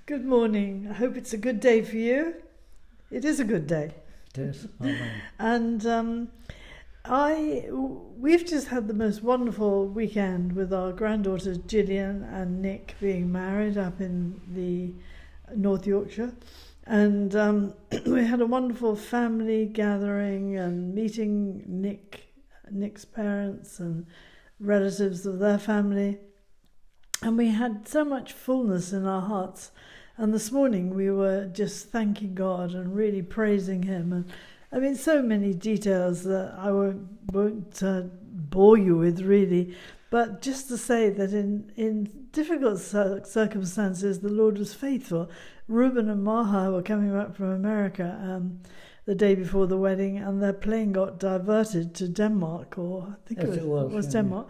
Good morning. I hope it's a good day for you. It is a good day. It is. Amen. And we've just had the most wonderful weekend with our granddaughters Gillian and Nick being married up in the North Yorkshire. And we had a wonderful family gathering and meeting Nick's parents and relatives of their family. And we had so much fullness in our hearts. And this morning we were just thanking God and really praising Him. And I mean, so many details that I won't bore you with, really. But just to say that in difficult circumstances, the Lord was faithful. Reuben and Maha were coming back from America the day before the wedding, and their plane got diverted to Denmark, or I think it was Denmark.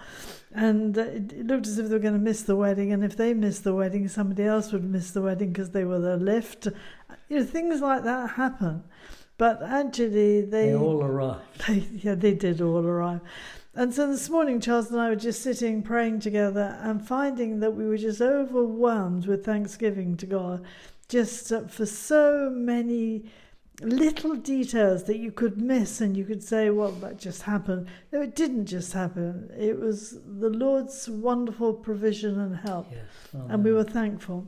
And it looked as if they were going to miss the wedding, and if they missed the wedding, somebody else would miss the wedding because they were the lift. You know, things like that happen. But actually, they all arrived. They did all arrive. And so this morning, Charles and I were just sitting praying together and finding that we were just overwhelmed with thanksgiving to God, just for so many little details that you could miss and you could say, well, that just happened. No, it didn't just happen. It was the Lord's wonderful provision and help. Yes. Oh, and we were thankful.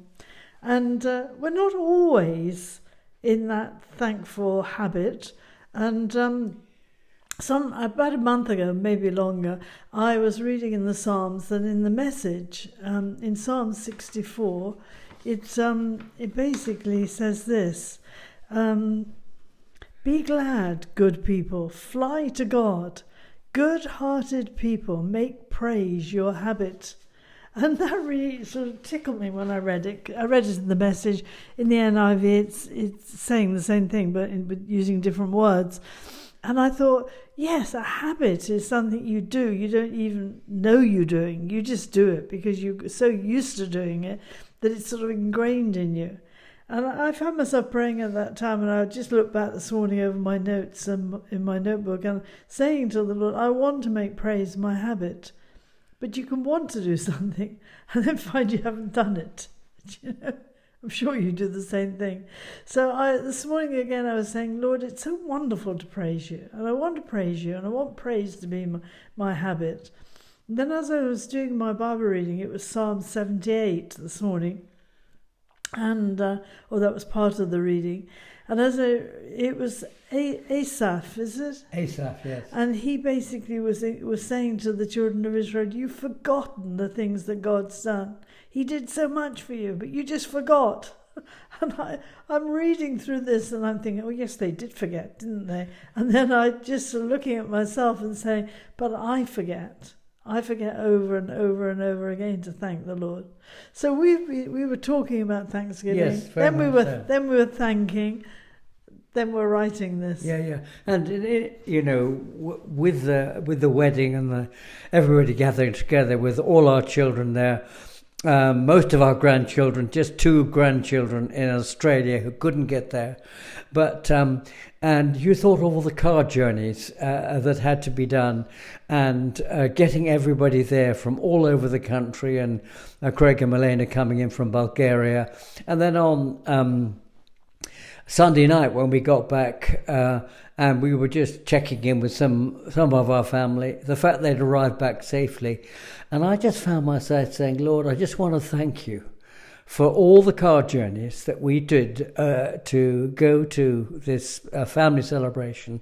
And we're not always in that thankful habit. And about a month ago, maybe longer, I was reading in the Psalms that in the Message, in Psalm 64, it basically says this: be glad, good people, fly to God. Good-hearted people, make praise your habit. And that really sort of tickled me when I read it. I read it in the Message. In the NIV, it's saying the same thing, but using different words. And I thought, yes, a habit is something you do. You don't even know you're doing. You just do it because you're so used to doing it that it's sort of ingrained in you. And I found myself praying at that time, and I just looked back this morning over my notes and in my notebook and saying to the Lord, I want to make praise my habit. But you can want to do something and then find you haven't done it. You know, I'm sure you do the same thing. So this morning again, I was saying, Lord, it's so wonderful to praise you. And I want to praise you, and I want praise to be my habit. And then as I was doing my Bible reading, it was Psalm 78 this morning. And that was part of the reading. And it was Asaph, is it? Asaph, yes. And he basically was saying to the children of Israel, you've forgotten the things that God's done. He did so much for you, but you just forgot. And I'm reading through this and I'm thinking, oh yes, they did forget, didn't they? And then I just looking at myself and saying, but I forget. I forget over and over and over again to thank the Lord. So we were talking about Thanksgiving. Yes, then we were thanking. Then we're writing this. Yeah. And with the wedding and everybody gathering together with all our children there, most of our grandchildren, just 2 grandchildren in Australia who couldn't get there, but and you thought of all the car journeys that had to be done, and getting everybody there from all over the country, and Craig and Milena coming in from Bulgaria, and then on Sunday night when we got back, and we were just checking in with some of our family, the fact they'd arrived back safely. And I just found myself saying, Lord, I just want to thank you for all the car journeys that we did to go to this family celebration.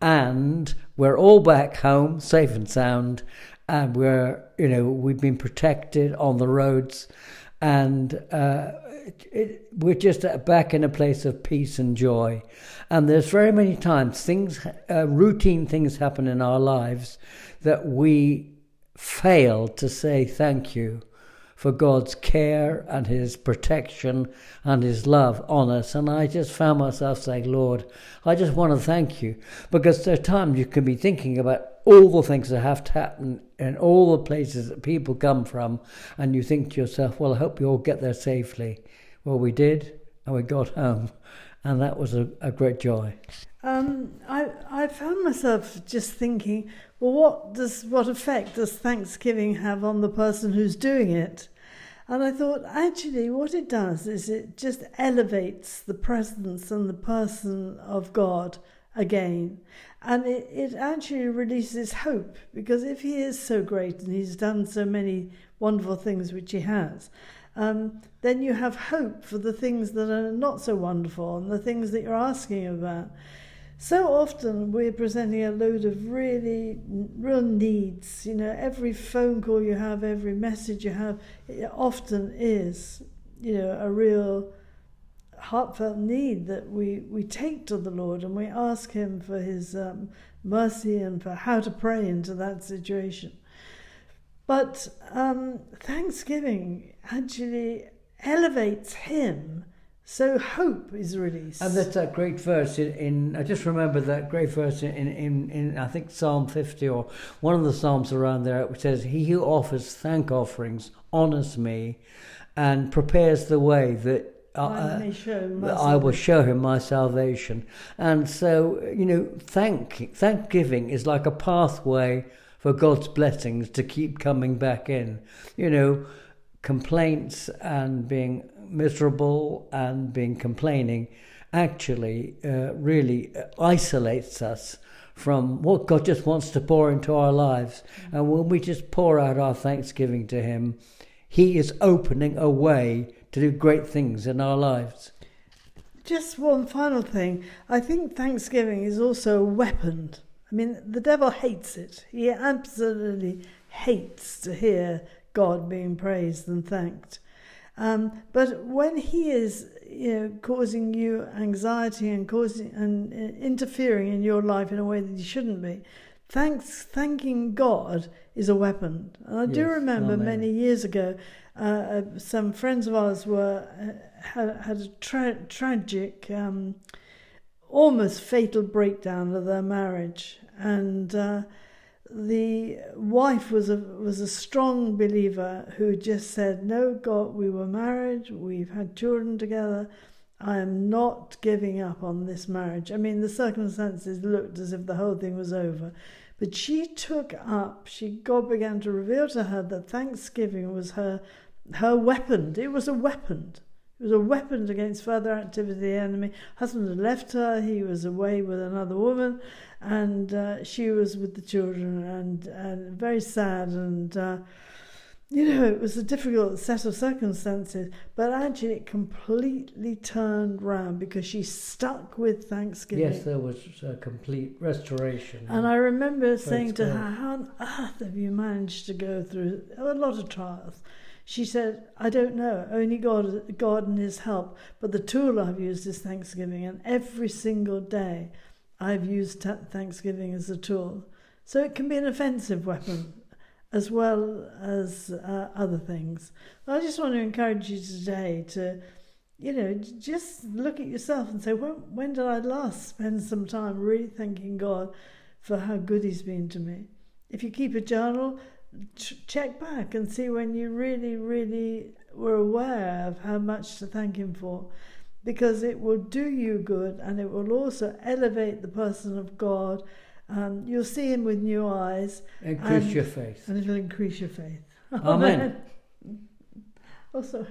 And we're all back home, safe and sound, and we've been protected on the roads, and we're just back in a place of peace and joy. And there's very many times routine things happen in our lives that we fail to say thank you for God's care and His protection and His love on us. And I just found myself saying, Lord, I just want to thank you, because there are times you can be thinking about all the things that have to happen in all the places that people come from, and you think to yourself, well, I hope you all get there safely. Well, we did, and we got home, and that was a great joy. I found myself just thinking, well, what effect does Thanksgiving have on the person who's doing it? And I thought, actually, what it does is it just elevates the presence and the person of God again. And it actually releases hope, because if he is so great and he's done so many wonderful things, which he has, then you have hope for the things that are not so wonderful and the things that you're asking about. So often we're presenting a load of real needs. You know, every phone call you have, every message you have, it often is, you know, a real heartfelt need that we take to the Lord, and we ask him for his mercy and for how to pray into that situation. But thanksgiving actually elevates him, so hope is released. And that's that great verse in I just remember that great verse in I think Psalm 50 or one of the Psalms around there, which says, "He who offers thank offerings honors me and prepares the way that I will show him my salvation." And so, you know, thanksgiving is like a pathway for God's blessings to keep coming back in. You know, complaints and being miserable and being complaining actually really isolates us from what God just wants to pour into our lives. And when we just pour out our thanksgiving to him, he is opening a way to do great things in our lives. Just one final thing. I think thanksgiving is also a weapon. I mean, the devil hates it. He absolutely hates to hear God being praised and thanked. But when he is, you know, causing you anxiety and interfering in your life in a way that he shouldn't be, thanking God is a weapon. And I do remember many years ago, some friends of ours had a tragic, almost fatal breakdown of their marriage, and the wife was a strong believer who just said, "No, God, we were married, we've had children together, I am not giving up on this marriage." I mean, the circumstances looked as if the whole thing was over, but God began to reveal to her that thanksgiving was her weapon. It was a weapon. It was a weapon against further activity of the enemy. Husband had left her, he was away with another woman, and she was with the children, and very sad, and you know, it was a difficult set of circumstances, but actually it completely turned round because she stuck with thanksgiving. Yes, there was a complete restoration. And I remember saying to her, "How on earth have you managed to go through a lot of trials?" She said, "I don't know, only God and his help, but the tool I've used is thanksgiving, and every single day I've used thanksgiving as a tool." So it can be an offensive weapon as well as other things. I just want to encourage you today to, you know, just look at yourself and say, well, when did I last spend some time really thanking God for how good he's been to me? If you keep a journal, check back and see when you really, really were aware of how much to thank him for, because it will do you good, and it will also elevate the person of God. You'll see him with new eyes. Increase your faith. And it'll increase your faith. Amen. Oh, sorry.